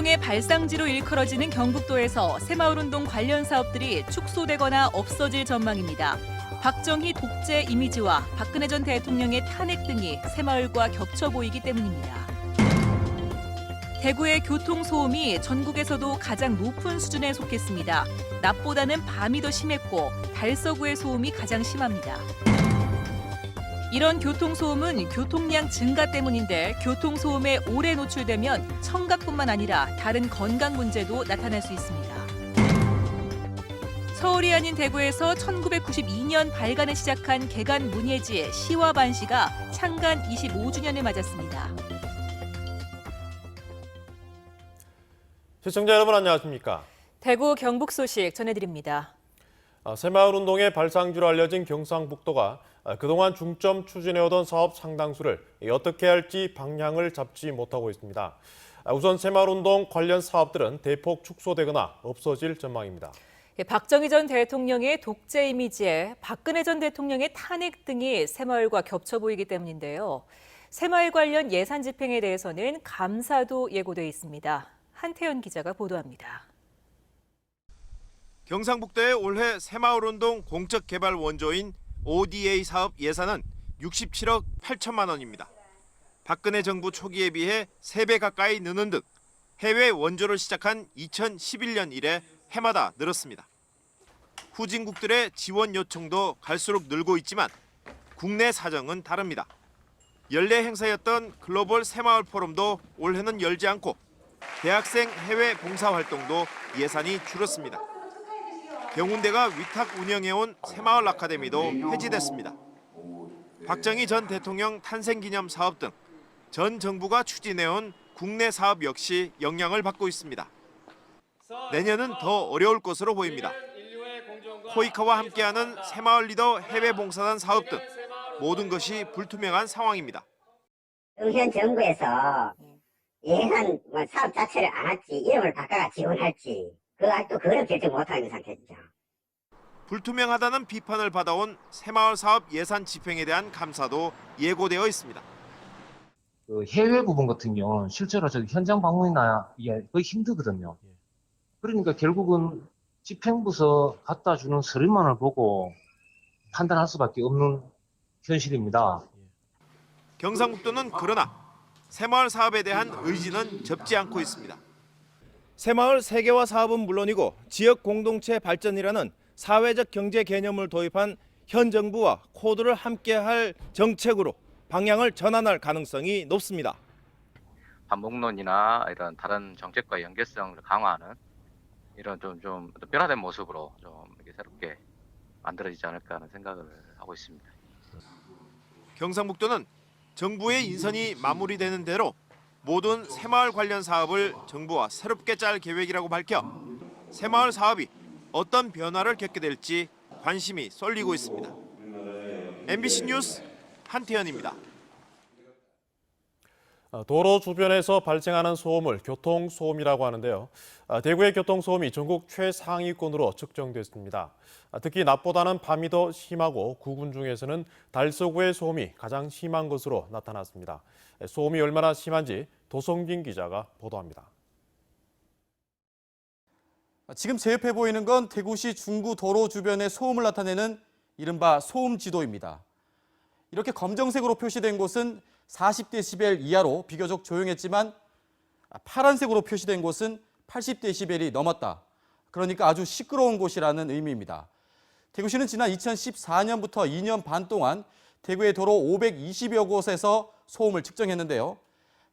새마을운동의 발상지로 일컬어지는 경북도에서 새마을운동 관련 사업들이 축소되거나 없어질 전망입니다. 박정희 독재 이미지와 박근혜 전 대통령의 탄핵 등이 새마을과 겹쳐 보이기 때문입니다. 대구의 교통소음이 전국에서도 가장 높은 수준에 속했습니다. 낮보다는 밤이 더 심했고 달서구의 소음이 가장 심합니다. 이런 교통소음은 교통량 증가 때문인데 교통소음에 오래 노출되면 청각뿐만 아니라 다른 건강 문제도 나타날 수 있습니다. 서울이 아닌 대구에서 1992년 발간을 시작한 개간 문예지 시와 반시가 창간 25주년을 맞았습니다. 시청자 여러분 안녕하십니까? 대구 경북 소식 전해드립니다. 새마을운동의 발상지로 알려진 경상북도가 그동안 중점 추진해오던 사업 상당수를 어떻게 할지 방향을 잡지 못하고 있습니다. 우선 새마을운동 관련 사업들은 대폭 축소되거나 없어질 전망입니다. 박정희 전 대통령의 독재 이미지에 박근혜 전 대통령의 탄핵 등이 새마을과 겹쳐 보이기 때문인데요. 새마을 관련 예산 집행에 대해서는 감사도 예고돼 있습니다. 한태현 기자가 보도합니다. 경상북도의 올해 새마을운동 공적개발 원조인 ODA 사업 예산은 67억 8천만 원입니다. 박근혜 정부 초기에 비해 3배 가까이 느는 등 해외 원조를 시작한 2011년 이래 해마다 늘었습니다. 후진국들의 지원 요청도 갈수록 늘고 있지만 국내 사정은 다릅니다. 연례 행사였던 글로벌 새마을 포럼도 올해는 열지 않고 대학생 해외 봉사활동도 예산이 줄었습니다. 경운대가 위탁 운영해온 새마을 아카데미도 해지됐습니다. 박정희 전 대통령 탄생기념 사업 등 전 정부가 추진해온 국내 사업 역시 영향을 받고 있습니다. 내년은 더 어려울 것으로 보입니다. 코이카와 함께하는 새마을 리더 해외 봉사단 사업 등 모든 것이 불투명한 상황입니다. 현 정부에서 예산 사업 자체를 안 할지 이름을 바꿔 지원할지 아직도 그걸 결정 못하는 상태죠. 불투명하다는 비판을 받아온 새마을 사업 예산 집행에 대한 감사도 예고되어 있습니다. 해외 부분 같은 경우는 실제로 현장 방문이나 이게 거의 힘들거든요. 그러니까 결국은 집행부서 갖다 주는 서류만을 보고 판단할 수밖에 없는 현실입니다. 경상북도는 그러나 새마을 사업에 대한 의지는 접지 않고 있습니다. 새마을 세계화 사업은 물론이고 지역 공동체 발전이라는 사회적 경제 개념을 도입한 현 정부와 코드를 함께할 정책으로 방향을 전환할 가능성이 높습니다. 반복론이나 이런 다른 정책과 연계성을 강화하는 이런 좀 변화된 모습으로 좀 이렇게 새롭게 만들어지지 않을까 하는 생각을 하고 있습니다. 경상북도는 정부의 인선이 마무리되는 대로 모든 새마을 관련 사업을 정부와 새롭게 짤 계획이라고 밝혀 새마을 사업이 어떤 변화를 겪게 될지 관심이 쏠리고 있습니다. MBC 뉴스 한태현입니다. 도로 주변에서 발생하는 소음을 교통소음이라고 하는데요. 대구의 교통소음이 전국 최상위권으로 측정됐습니다. 특히 낮보다는 밤이 더 심하고 구군 중에서는 달서구의 소음이 가장 심한 것으로 나타났습니다. 소음이 얼마나 심한지 도성진 기자가 보도합니다. 지금 제 옆에 보이는 건 대구시 중구 도로 주변의 소음을 나타내는 이른바 소음 지도입니다. 이렇게 검정색으로 표시된 곳은 40데시벨 이하로 비교적 조용했지만 파란색으로 표시된 곳은 80데시벨이 넘었다. 그러니까 아주 시끄러운 곳이라는 의미입니다. 대구시는 지난 2014년부터 2년 반 동안 대구의 도로 520여 곳에서 소음을 측정했는데요.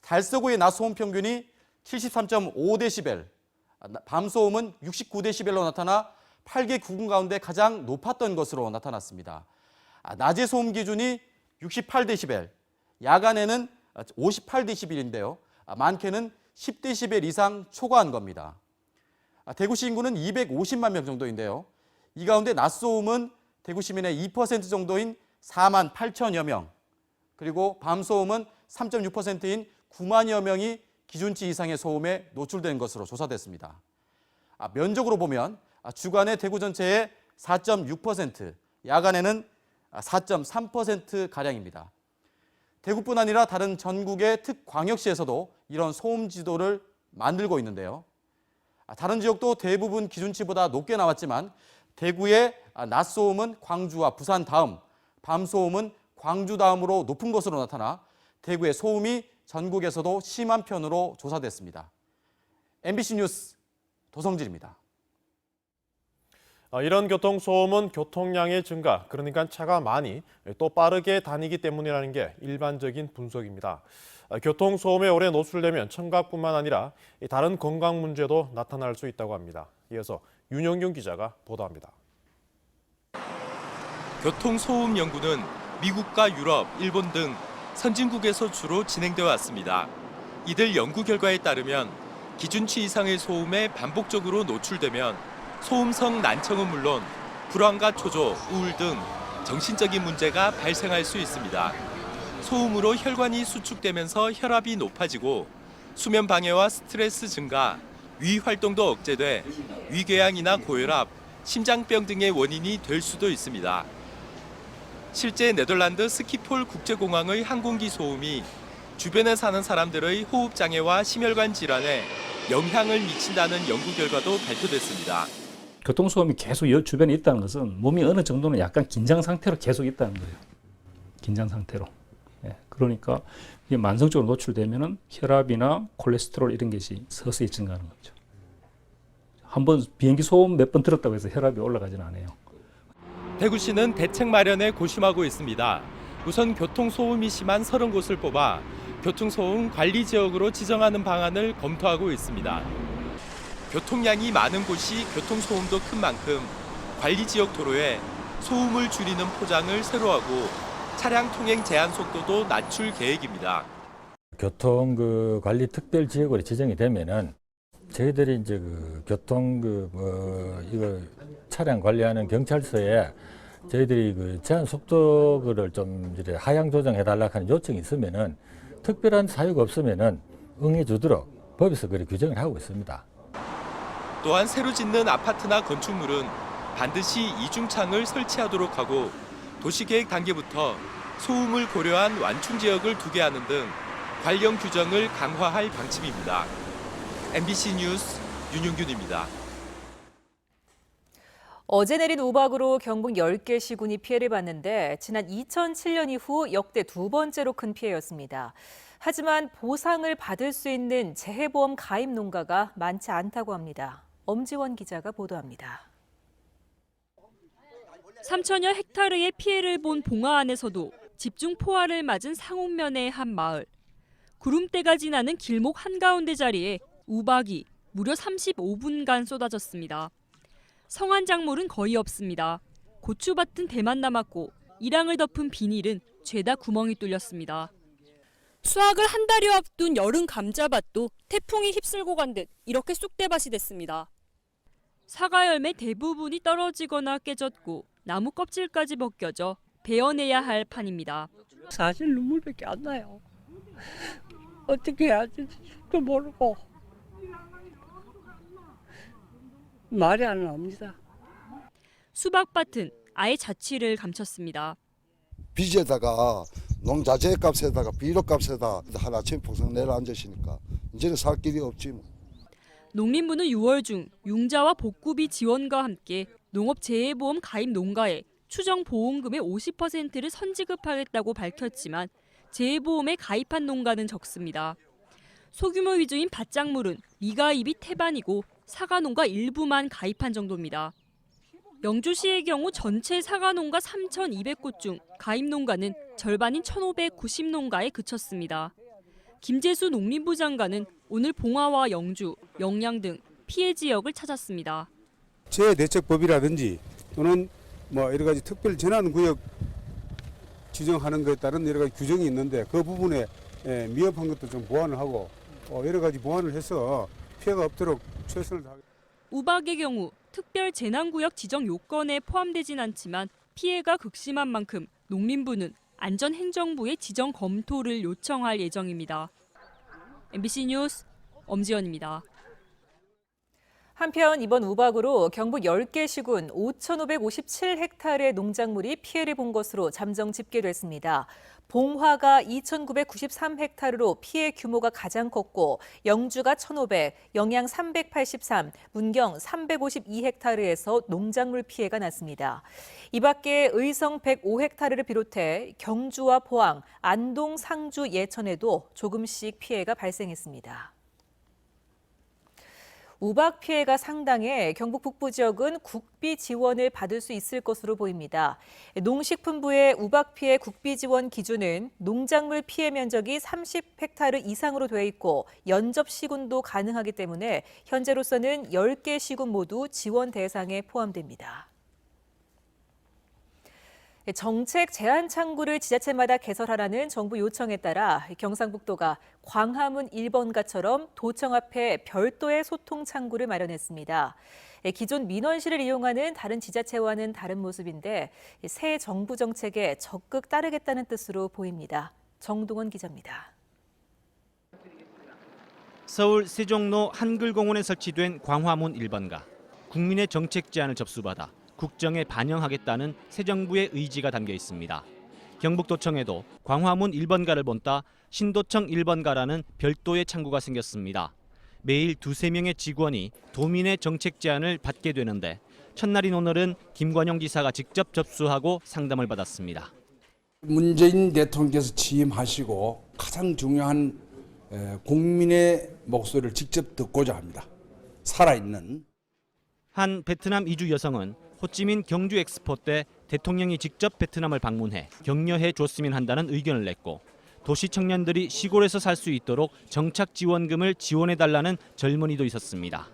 달서구의 낮 소음 평균이 73.5데시벨, 밤 소음은 69데시벨로 나타나 8개 구군 가운데 가장 높았던 것으로 나타났습니다. 낮의 소음 기준이 68데시벨, 야간에는 58데시벨인데요. 많게는 10데시벨 이상 초과한 겁니다. 대구시 인구는 250만 명 정도인데요. 이 가운데 낮 소음은 대구 시민의 2% 정도인 4만 8천여 명, 그리고 밤 소음은 3.6%인 9만여 명이 기준치 이상의 소음에 노출된 것으로 조사됐습니다. 면적으로 보면 주간에 대구 전체의 4.6%, 야간에는 4.3%가량입니다. 대구뿐 아니라 다른 전국의 특광역시에서도 이런 소음 지도를 만들고 있는데요. 다른 지역도 대부분 기준치보다 높게 나왔지만 대구의 낮 소음은 광주와 부산 다음, 밤 소음은 광주 다음으로 높은 것으로 나타나 대구의 소음이 전국에서도 심한 편으로 조사됐습니다. MBC 뉴스 도성진입니다. 이런 교통소음은 교통량의 증가, 그러니까 차가 많이 또 빠르게 다니기 때문이라는 게 일반적인 분석입니다. 교통소음에 오래 노출되면 청각뿐만 아니라 다른 건강 문제도 나타날 수 있다고 합니다. 이어서 윤영균 기자가 보도합니다. 교통소음 연구는 미국과 유럽, 일본 등 선진국에서 주로 진행되어 왔습니다. 이들 연구 결과에 따르면 기준치 이상의 소음에 반복적으로 노출되면 소음성 난청은 물론 불안과 초조, 우울 등 정신적인 문제가 발생할 수 있습니다. 소음으로 혈관이 수축되면서 혈압이 높아지고 수면 방해와 스트레스 증가, 위 활동도 억제돼 위궤양이나 고혈압, 심장병 등의 원인이 될 수도 있습니다. 실제 네덜란드 스키폴 국제공항의 항공기 소음이 주변에 사는 사람들의 호흡 장애와 심혈관 질환에 영향을 미친다는 연구 결과도 발표됐습니다. 교통소음이 계속 주변에 있다는 것은 몸이 어느 정도는 약간 긴장 상태로 계속 있다는 거예요. 긴장 상태로. 그러니까 이게 만성적으로 노출되면은 혈압이나 콜레스테롤 이런 것이 서서히 증가하는 거죠. 한번 비행기 소음 몇 번 들었다고 해서 혈압이 올라가지는 않아요. 대구시는 대책 마련에 고심하고 있습니다. 우선 교통소음이 심한 30곳을 뽑아 교통소음 관리 지역으로 지정하는 방안을 검토하고 있습니다. 교통량이 많은 곳이 교통소음도 큰 만큼 관리 지역 도로에 소음을 줄이는 포장을 새로 하고 차량 통행 제한 속도도 낮출 계획입니다. 교통 관리 특별 지역으로 지정이 되면은 저희들이 이제 이거 차량 관리하는 경찰서에 저희들이 제한 속도를 좀 이제 하향 조정해 달라고 하는 요청이 있으면은 특별한 사유가 없으면은 응해 주도록 법에서 그렇게 규정을 하고 있습니다. 또한 새로 짓는 아파트나 건축물은 반드시 이중창을 설치하도록 하고 도시계획 단계부터 소음을 고려한 완충 지역을 두게 하는 등 관련 규정을 강화할 방침입니다. MBC 뉴스 윤용균입니다. 어제 내린 우박으로 경북 10개 시군이 피해를 봤는데 지난 2007년 이후 역대 두 번째로 큰 피해였습니다. 하지만 보상을 받을 수 있는 재해보험 가입 농가가 많지 않다고 합니다. 엄지원 기자가 보도합니다. 3천여 헥타르의 피해를 본 봉화 안에서도 집중 포화를 맞은 상옥면의 한 마을. 구름대가 지나는 길목 한가운데 자리에 우박이 무려 35분간 쏟아졌습니다. 성한 작물은 거의 없습니다. 고추밭은 대만 남았고 이랑을 덮은 비닐은 죄다 구멍이 뚫렸습니다. 수확을 한 달여 앞둔 여름 감자밭도 태풍이 휩쓸고 간 듯 이렇게 쑥대밭이 됐습니다. 사과 열매 대부분이 떨어지거나 깨졌고 나무 껍질까지 벗겨져 베어내야 할 판입니다. 사실 눈물밖에 안 나요. 어떻게 해야 될지도 모르고 말이 안 나옵니다. 수박밭은 아예 자취를 감췄습니다. 빚에다가 농자재 값에다가 비료 값에다 하루아침에 폭삭 내려앉으시니까 이제는 살 길이 없지 뭐. 농림부는 6월 중 융자와 복구비 지원과 함께 농업재해보험 가입 농가에 추정 보험금의 50%를 선지급하겠다고 밝혔지만 재해보험에 가입한 농가는 적습니다. 소규모 위주인 밭작물은 미가입이 태반이고 사과농가 일부만 가입한 정도입니다. 영주시의 경우 전체 사과농가 3,200곳 중 가입 농가는 절반인 1,590농가에 그쳤습니다. 김재수 농림부 장관은 오늘 봉화와 영주, 영양 등 피해 지역을 찾았습니다. 재해대책법이라든지 또는 여러 가지 특별 재난구역 지정하는 것에 따른 여러 가지 규정이 있는데 그 부분에 미흡한 것도 좀 보완을 하고 여러 가지 보완을 해서 피해가 없도록 최선을 다하겠습니다. 우박의 경우 특별 재난구역 지정 요건에 포함되진 않지만 피해가 극심한 만큼 농림부는 안전행정부의 지정 검토를 요청할 예정입니다. MBC 뉴스 엄지연입니다. 한편 이번 우박으로 경북 10개 시군 5,557헥타르의 농작물이 피해를 본 것으로 잠정 집계됐습니다. 봉화가 2,993헥타르로 피해 규모가 가장 컸고 영주가 1,500, 영양 383, 문경 352헥타르에서 농작물 피해가 났습니다. 이 밖에 의성 105헥타르를 비롯해 경주와 포항, 안동, 상주, 예천에도 조금씩 피해가 발생했습니다. 우박 피해가 상당해 경북 북부 지역은 국비 지원을 받을 수 있을 것으로 보입니다. 농식품부의 우박 피해 국비 지원 기준은 농작물 피해 면적이 30헥타르 이상으로 돼 있고 연접 시군도 가능하기 때문에 현재로서는 10개 시군 모두 지원 대상에 포함됩니다. 정책 제한 창구를 지자체마다 개설하라는 정부 요청에 따라 경상북도가 광화문 1번가처럼 도청 앞에 별도의 소통 창구를 마련했습니다. 기존 민원실을 이용하는 다른 지자체와는 다른 모습인데 새 정부 정책에 적극 따르겠다는 뜻으로 보입니다. 정동원 기자입니다. 서울 세종로 한글공원에 설치된 광화문 1번가. 국민의 정책 제안을 접수받아 국정에 반영하겠다는 새 정부의 의지가 담겨 있습니다. 경북도청에도 광화문 1번가를 본따 신도청 1번가라는 별도의 창구가 생겼습니다. 매일 2~3명의 직원이 도민의 정책 제안을 받게 되는데 첫날인 오늘은 김관영 지사가 직접 접수하고 상담을 받았습니다. 문재인 대통령께서 취임하시고 가장 중요한 국민의 목소리를 직접 듣고자 합니다. 살아있는. 한 베트남 이주 여성은 호찌민 경주 엑스포 때 대통령이 직접 베트남을 방문해 격려해 줬으면 한다는 의견을 냈고 도시 청년들이 시골에서 살 수 있도록 정착 지원금을 지원해달라는 젊은이도 있었습니다.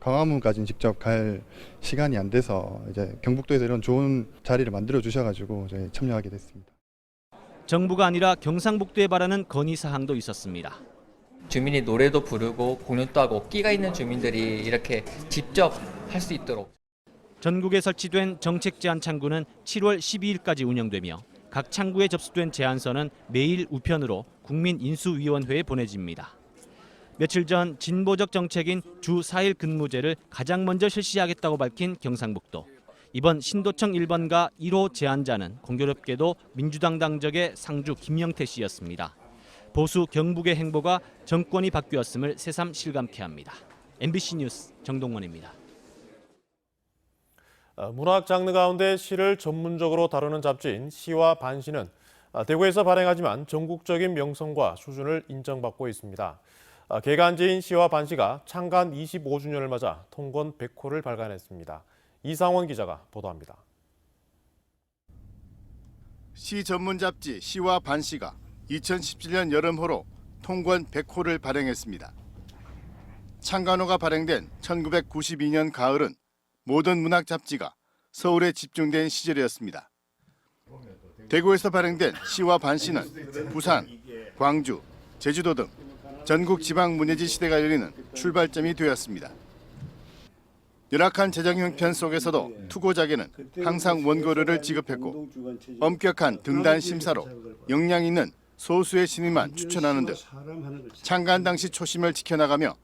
광화문까지는 직접 갈 시간이 안 돼서 이제 경북도에서 이런 좋은 자리를 만들어 주셔가지고 저희 참여하게 됐습니다. 정부가 아니라 경상북도에 바라는 건의 사항도 있었습니다. 주민이 노래도 부르고 공연도 하고 끼가 있는 주민들이 이렇게 직접 할 수 있도록. 전국에 설치된 정책 제안 창구는 7월 12일까지 운영되며 각 창구에 접수된 제안서는 매일 우편으로 국민인수위원회에 보내집니다. 며칠 전 진보적 정책인 주 4일 근무제를 가장 먼저 실시하겠다고 밝힌 경상북도. 이번 신도청 1번가 1호 제안자는 공교롭게도 민주당 당적의 상주 김영태 씨였습니다. 보수 경북의 행보가 정권이 바뀌었음을 새삼 실감케 합니다. MBC 뉴스 정동원입니다. 문학 장르 가운데 시를 전문적으로 다루는 잡지인 시와 반시는 대구에서 발행하지만 전국적인 명성과 수준을 인정받고 있습니다. 개간지인 시와 반시가 창간 25주년을 맞아 통권 100호를 발간했습니다. 이상원 기자가 보도합니다. 시 전문 잡지 시와 반시가 2017년 여름호로 통권 100호를 발행했습니다. 창간호가 발행된 1992년 가을은 모든 문학 잡지가 서울에 집중된 시절이었습니다. 대구에서 발행된 시와 반시는 부산, 광주, 제주도 등 전국 지방 문예지 시대가 열리는 출발점이 되었습니다. 열악한 재정 형편 속에서도 투고작에는 항상 원고료를 지급했고 엄격한 등단 심사로 역량 있는 소수의 신인만 추천하는 등 창간 당시 초심을 지켜나가며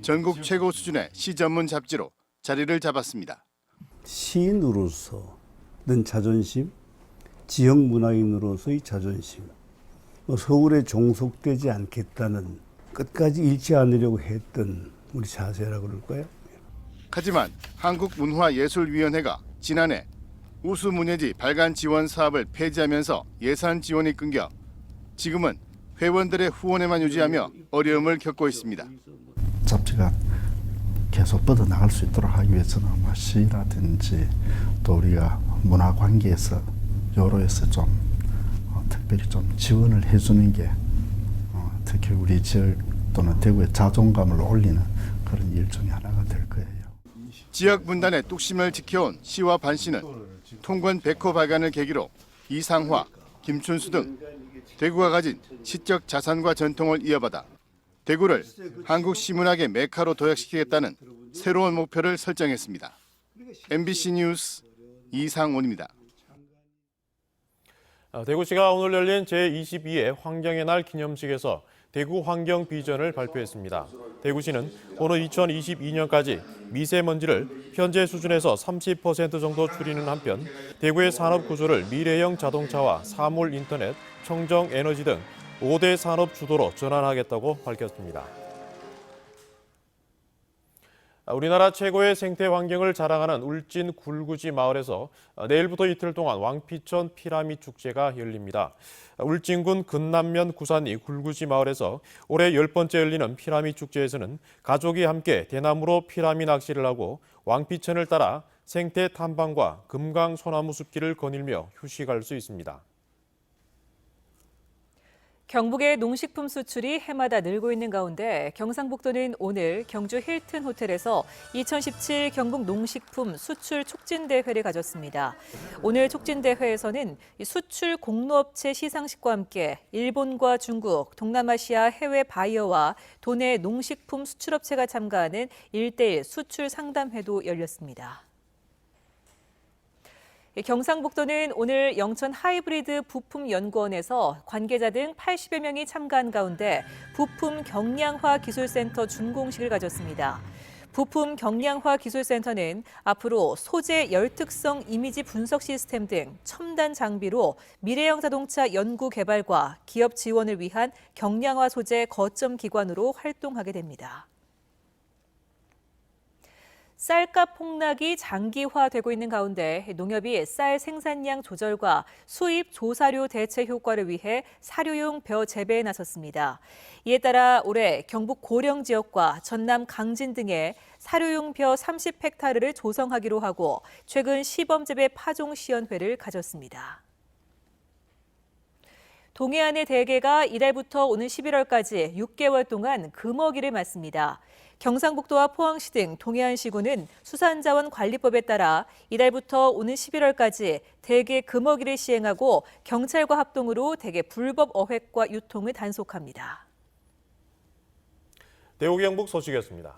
전국 최고 수준의 시 전문 잡지로 자리를 잡았습니다. 시인으로서는 자존심, 지역 문화인으로서의 자존심, 서울에 종속되지 않겠다는 끝까지 잃지 않으려고 했던 우리 자세라고 그럴까요? 하지만 한국문화예술위원회가 지난해 우수문예지 발간 지원 사업을 폐지하면서 예산 지원이 끊겨 지금은 회원들의 후원에만 유지하며 어려움을 겪고 있습니다. 잡지가 계속 뻗어나갈 수 있도록 하기 위해서는 시라든지 또 우리가 문화 관계에서 여로에서 좀 특별히 좀 지원을 해주는 게 특히 우리 지역 또는 대구의 자존감을 올리는 그런 일 중에 하나가 될 거예요. 지역 분단의 뚝심을 지켜온 시와 반시는 통권 100호 발간을 계기로 이상화, 김춘수 등 대구가 가진 시적 자산과 전통을 이어받아 대구를 한국 시문학의 메카로 도약시키겠다는 새로운 목표를 설정했습니다. MBC 뉴스 이상원입니다. 대구시가 오늘 열린 제22회 환경의 날 기념식에서 대구 환경 비전을 발표했습니다. 대구시는 오는 2022년까지 미세먼지를 현재 수준에서 30% 정도 줄이는 한편 대구의 산업 구조를 미래형 자동차와 사물 인터넷, 청정 에너지 등 5대 산업 주도로 전환하겠다고 밝혔습니다. 우리나라 최고의 생태 환경을 자랑하는 울진 굴구지 마을에서 내일부터 이틀 동안 왕피천 피라미 축제가 열립니다. 울진군 근남면 구산리 굴구지 마을에서 올해 10번째 열리는 피라미 축제에서는 가족이 함께 대나무로 피라미 낚시를 하고 왕피천을 따라 생태 탐방과 금강 소나무 숲길을 거닐며 휴식할 수 있습니다. 경북의 농식품 수출이 해마다 늘고 있는 가운데 경상북도는 오늘 경주 힐튼 호텔에서 2017 경북 농식품 수출 촉진대회를 가졌습니다. 오늘 촉진대회에서는 수출 공로업체 시상식과 함께 일본과 중국, 동남아시아 해외 바이어와 도내 농식품 수출업체가 참가하는 1대1 수출 상담회도 열렸습니다. 경상북도는 오늘 영천 하이브리드 부품연구원에서 관계자 등 80여 명이 참가한 가운데 부품 경량화 기술센터 준공식을 가졌습니다. 부품 경량화 기술센터는 앞으로 소재 열특성 이미지 분석 시스템 등 첨단 장비로 미래형 자동차 연구 개발과 기업 지원을 위한 경량화 소재 거점 기관으로 활동하게 됩니다. 쌀값 폭락이 장기화되고 있는 가운데 농협이 쌀 생산량 조절과 수입 조사료 대체 효과를 위해 사료용 벼 재배에 나섰습니다. 이에 따라 올해 경북 고령 지역과 전남 강진 등에 사료용 벼 30헥타르를 조성하기로 하고 최근 시범재배 파종 시연회를 가졌습니다. 동해안의 대게가 이달부터 오는 11월까지 6개월 동안 금어기를 맞습니다. 경상북도와 포항시 등 동해안시군은 수산자원관리법에 따라 이달부터 오는 11월까지 대게 금어기를 시행하고 경찰과 합동으로 대게 불법 어획과 유통을 단속합니다. 대구 경북 소식이었습니다.